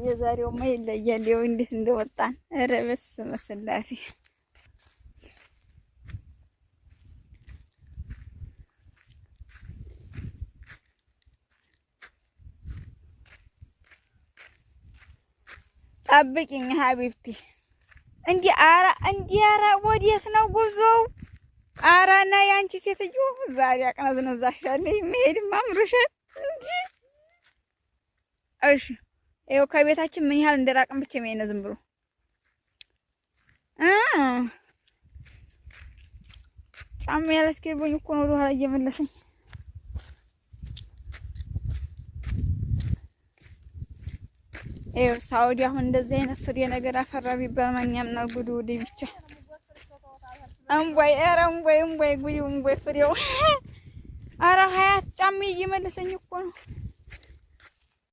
የዛሬውማ ይለያል። ይኸው እንዴት እንደወጣን ኧረ በስመ ስላሴ ጠብቂኝ ሀቢብቲ እንዲ ኧረ ወዴት ነው ጉዞው? ኧረ ነይ አንቺ ሴትዮ ዛሬ አቅነዝነዛሻለሁ መሄድማ አምሮሻል እንጂ እሺ ይኸው ከቤታችን ምን ያህል እንደራቅን ብቻ መሄድ ነው ዝም ብሎ ጫማ ያላስገባኝ እኮ ነው ወደኋላ እየመለሰኝ ይኸው ሳውዲ አሁን እንደዚህ አይነት ፍሬ ነገር አፈራ ቢባል ማንኛም ነው ጉዱ ወደ ብቻ እምቦይ ኧረ እምቦይ ጉዱ እምቦይ ፍሬው ኧረ ሀያት ጫማ እየመለሰኝ እኮ ነው